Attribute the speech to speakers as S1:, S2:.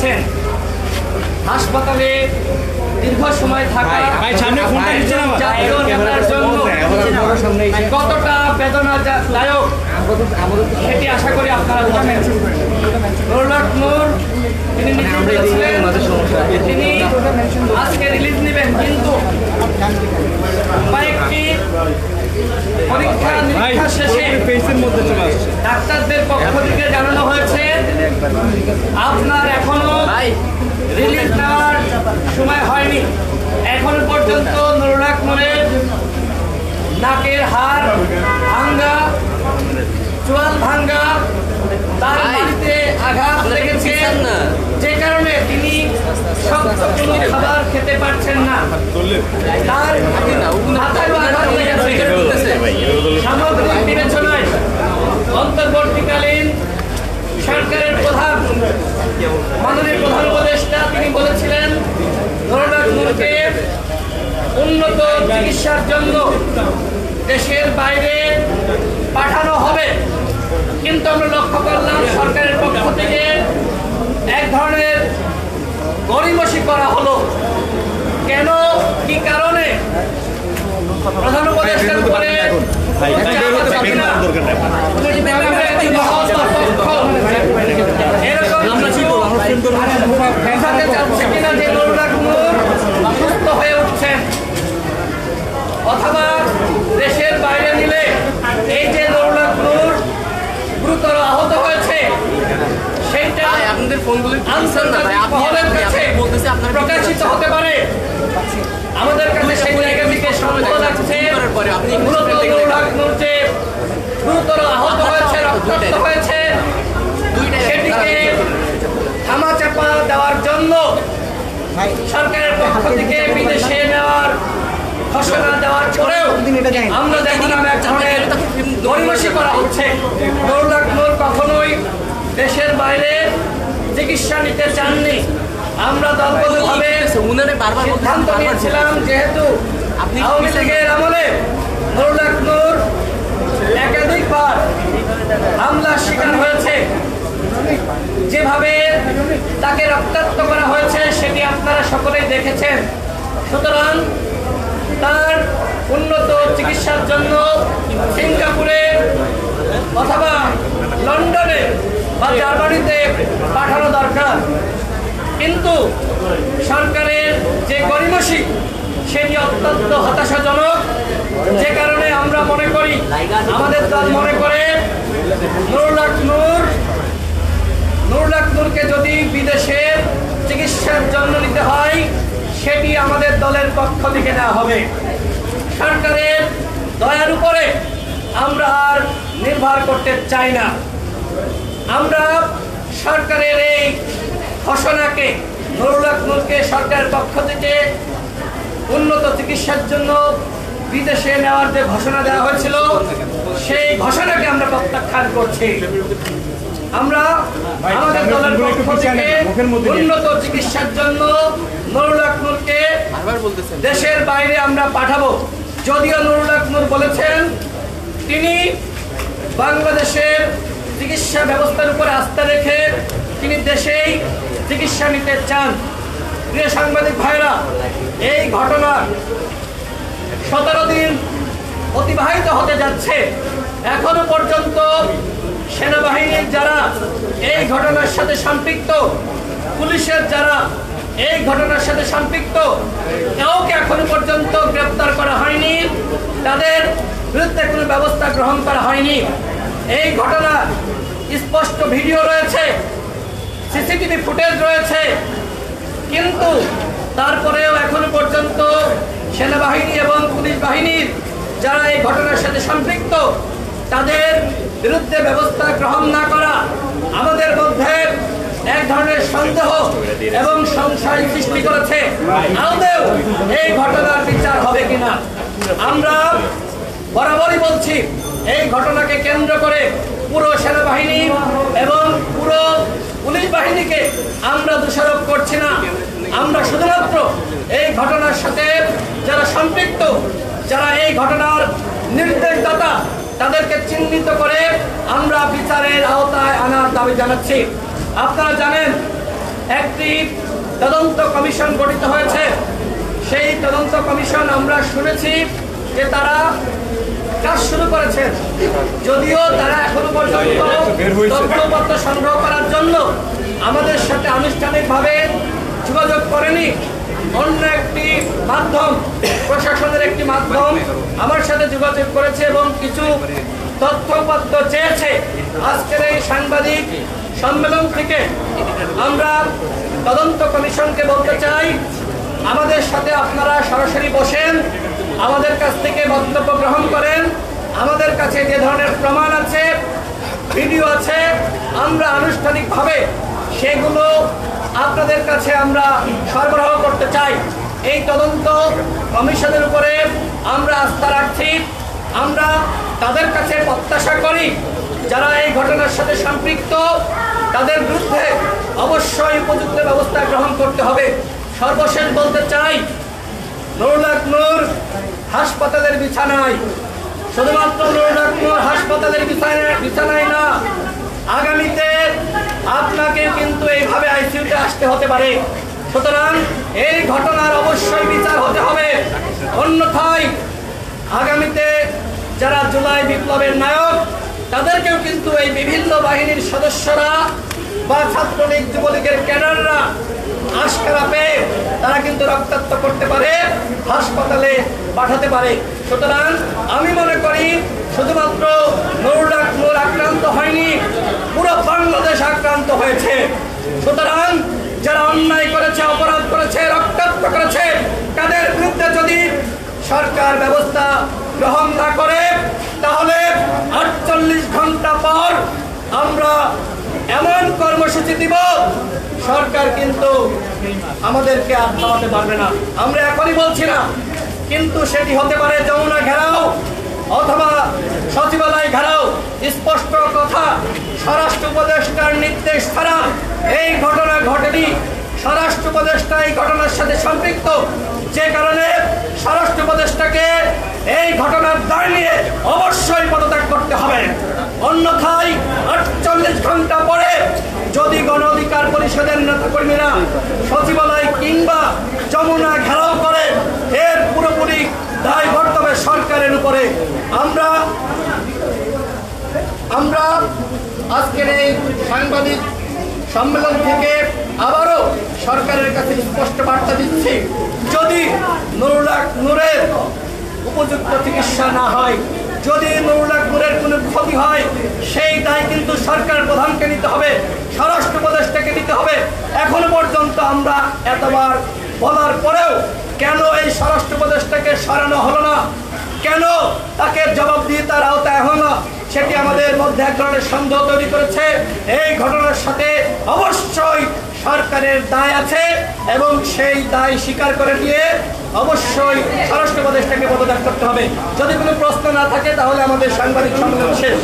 S1: পাচ্ছেন হাসপাতালে দীর্ঘ সময় থাকা কতটা বেদনাদায়ক সেটি আশা করি আপনারা জানেন। নুরুল্লাহ নূর তিনি নিজে বলেছিলেন তিনি আজকে রিলিজ নেবেন, কিন্তু কয়েকটি পরীক্ষা নিরীক্ষা শেষে ডাক্তারদের পক্ষ থেকে জানানো হয়েছে আপনার এখনো রিলিজ নেওয়ার সময় হয়নি। এখনো পর্যন্ত নুরুল্লাহ নূরের নাকের হাড় ভাঙ্গা, চোয়াল ভাঙ্গা, তার বাড়িতে আঘাত লেগেছে, যে কারণে তিনি শক্ত কোনো খাবার খেতে পারছেন না। তার মাথায় আঘাত লেগেছে। সামগ্রিক বিবেচনায় অন্তর্বর্তীকালীন সরকারের প্রধান মাননীয় প্রধান উপদেষ্টা তিনি বলেছিলেন নুরুল্লাহ নূরকে উন্নত চিকিৎসার জন্য দেশের বাইরে পাঠানো হবে, কিন্তু আমরা লক্ষ্য করলাম সরকারের পক্ষ থেকে এক ধরনের গড়িমসি করা হলো। কেন, কি কারণে প্রধান উপদেষ্টার উপরে সুস্থ হয়ে উঠছেন অথবা দেশের বাইরে নিলে এই যে নুরুল্লাহ নূর গুরুতর আহত হয়েছে সেইটা আপনাদের ফোনগুলো প্রকাশিত হতে পারে। আমাদের কাছে সেই জায়গা থেকে সন্দেহ লাগছে নুরুল্লাহ নূর যে গুরুতর আহত হয়েছে, রক্তাক্ত হয়েছে, সেটিকে ধামাচাপা দেওয়ার জন্য সরকারের পক্ষ থেকে বিদেশে নেওয়ার ঘোষণা দেওয়ার পরেও আমরা দেখলাম এক ধরনের গড়িমসি করা হচ্ছে। নুরুল্লাহ নূর কখনোই দেশের বাইরে চিকিৎসা নিতে চাননি। আমরা দলবদ্ধভাবে সিদ্ধান্ত নিয়েছিলাম, যেহেতু আওয়ামী লীগের আমলে নুরুল্লাহ নূর একাধিকবার হামলার শিকার হয়েছে, যেভাবে তাকে রক্তাক্ত করা হয়েছে সেটি আপনারা সকলেই দেখেছেন। সুতরাং তার উন্নত চিকিৎসার জন্য সিঙ্গাপুরে অথবা লন্ডনে বা জার্মানিতে পাঠানো দরকার, কিন্তু সরকারের যে গড়িমসি সেটি অত্যন্ত হতাশাজনক। যে কারণে আমরা মনে করি, আমাদের দল মনে করে নুরুল্লাহ নূরকে যদি বিদেশে চিকিৎসার জন্য নিতে হয় সেটি আমাদের দলের পক্ষ থেকে দেওয়া হবে। সরকারের দয়ার উপরে আমরা আর নির্ভর করতে চাই না। আমরা সরকারের এই ঘোষণাকে, নুরুল্লাহ নূরকে সরকারের পক্ষ থেকে উন্নত চিকিৎসার জন্য বিদেশে নেওয়ার যে ঘোষণা দেওয়া হয়েছিল সেই ঘোষণাকে আমরা প্রত্যাখ্যান করছি। আমরা আমাদের দলের পক্ষ থেকে উন্নত চিকিৎসার জন্য নুরুল্লাহ নূরকে দেশের বাইরে আমরা পাঠাবো। যদিও নুরুল্লাহ নূর বলেছেন তিনি বাংলাদেশের চিকিৎসা ব্যবস্থার উপরে আস্থা রেখে তিনি দেশেই চিকিৎসা নিতে চান। প্রিয় সাংবাদিক ভাইরা, এই ঘটনা 17 দিন অতিবাহিত হতে যাচ্ছে, এখনো পর্যন্ত সেনাবাহিনীর যারা এই ঘটনার সাথে সম্পৃক্ত, পুলিশের যারা এই ঘটনার সাথে সম্পৃক্ত, কাউকে এখনো পর্যন্ত গ্রেপ্তার করা হয়নি, তাদের বিরুদ্ধে কোনো ব্যবস্থা গ্রহণ করা হয়নি। এই ঘটনা স্পষ্ট ভিডিও রয়েছে, সিসিটিভি ফুটেজ রয়েছে, কিন্তু তারপরেও এখনো পর্যন্ত সেনাবাহিনী এবং পুলিশ বাহিনীর যারা এই ঘটনার সাথে সম্পৃক্ত তাদের বিরুদ্ধে ব্যবস্থা গ্রহণ না করা আমাদের মধ্যে এক ধরনের সন্দেহ এবং সংশয় সৃষ্টি করেছে আদৌ এই ঘটনার বিচার হবে কিনা। আমরা বরাবরই বলছি, এই ঘটনাকে কেন্দ্র করে পুরো সেনাবাহিনী এবং পুরো পুলিশ বাহিনীকে আমরা দোষারোপ করছি না। আমরা শুধুমাত্র এই ঘটনার সাথে যারা সম্পৃক্ত, যারা এই ঘটনার নির্দেশদাতা, তাদেরকে চিহ্নিত করে আমরা বিচারের আওতায় আনার দাবি জানাচ্ছি। আপনারা জানেন একটি তদন্ত কমিশন গঠিত হয়েছে। সেই তদন্ত কমিশন আমরা শুনেছি যে তারা কাজ শুরু করেছেন, যদিও তারা এখনো পর্যন্ত তথ্যপত্র সংগ্রহ করার জন্য আমাদের সাথে আনুষ্ঠানিকভাবে যোগাযোগ করেনি। অন্য একটি মাধ্যম, প্রশাসনের একটি মাধ্যম আমার সাথে যোগাযোগ করেছে এবং কিছু তথ্যপত্র চেয়েছে। আজকের এই সাংবাদিক সম্মেলন থেকে আমরা তদন্ত কমিশনকে বলতে চাই, আমাদের সাথে আপনারা সরাসরি বসেন, আমাদের কাছ থেকে বক্তব্য গ্রহণ করেন। আমাদের কাছে যে ধরনের প্রমাণ আছে, ভিডিও আছে, আমরা আনুষ্ঠানিকভাবে সেগুলো আপনাদের কাছে আমরা সরবরাহ করতে চাই। এই তদন্ত কমিশনের উপরে আমরা আস্থা রাখছি। আমরা তাদের কাছে প্রত্যাশা করি যারা এই ঘটনার সাথে সম্পৃক্ত, তাদের বিরুদ্ধে অবশ্যই উপযুক্ত ব্যবস্থা গ্রহণ করতে হবে। সর্বশেষ বলতে চাই, নুরুল হক নূর হাসপাতালের বিছানায়, শুধুমাত্র নুরুল হক নূর হাসপাতালের বিছানায় না, আগামীতে আপনাকে কিন্তু এইভাবে আইসিইউতে আসতে হতে পারে। সুতরাং এই ঘটনার অবশ্যই বিচার হতে হবে। অন্যথায় আগামীতে যারা জুলাই বিপ্লবের নায়ক, তাদেরকেও কিন্তু এই বিভিন্ন বাহিনীর সদস্যরা বা ছাত্রলীগ যুবলীগের ক্যাডাররা আশকারা পেয়ে তারা কিন্তু রক্তাক্ত করতে পারে, হাসপাতালে পাঠাতে পারে। সুতরাং আমি মনে করি শুধুমাত্র নুরুল হক নূর আক্রান্ত হয়নি, পুরো বাংলাদেশ আক্রান্ত হয়েছে। সুতরাং যারা অন্যায় করেছে, অপরাধ করেছে, রক্তাক্ত করেছে, তাদের বিরুদ্ধে যদি সরকার ব্যবস্থা গ্রহণ না করে, তাহলে 48 ঘন্টা পর আমরা এমন কর্মসূচি দিব, সরকার কিন্তু আমাদেরকে আর থামাতে পারবে না। আমরা এখনই বলছি না, কিন্তু সেটি হতে পারে যমুনা ঘেরাও অথবা সচিবালয় ঘেরাও। স্পষ্ট কথা, স্বরাষ্ট্র উপদেষ্টার নির্দেশ ছাড়া এই ঘটনা ঘটেনি। স্বরাষ্ট্র উপদেষ্টা এই ঘটনার সাথে সম্পৃক্ত, যে কারণে স্বরাষ্ট্র উপদেষ্টাকে এই ঘটনার দায় নিয়ে অবশ্যই পদত্যাগ করতে হবে। অন্যথায় 48 ঘন্টা পরে যদি গণ অধিকার পরিষদের নেতাকর্মীরা সচিবালয় কিংবা যমুনা ঘেরাও করে, এর পুরোপুরি দায় বর্তবে সরকারের উপরে। আমরা আজকের এই সাংবাদিক সম্মেলন থেকে আবারও সরকারের কাছে স্পষ্ট বার্তা দিচ্ছি, যদি নুরুল হক নূরের উপযুক্ত চিকিৎসা না হয়, যদি নুরুল হক নূরের কোনো ক্ষতি হয়, সেই দায় কিন্তু সরকার প্রধানকে নিতে হবে, স্বরাষ্ট্র উপদেষ্টাকে নিতে হবে। এখনো পর্যন্ত আমরা এতবার বলার পরেও কেন এই স্বরাষ্ট্র উপদেষ্টাকে সরানো হলো না, কেন তাকে জবাবদিহিতার আওতায় হলো না, সেটি আমাদের মধ্যে এক ধরনের সন্দেহ তৈরি করেছে। এই ঘটনার সাথে অবশ্যই সরকারের দায় আছে এবং সেই দায় স্বীকার করে নিয়ে অবশ্যই স্বরাষ্ট্র উপদেষ্টাকে পদত্যাগ করতে হবে। যদি কোনো প্রশ্ন না থাকে তাহলে আমাদের সাংবাদিক সম্মেলন শেষ।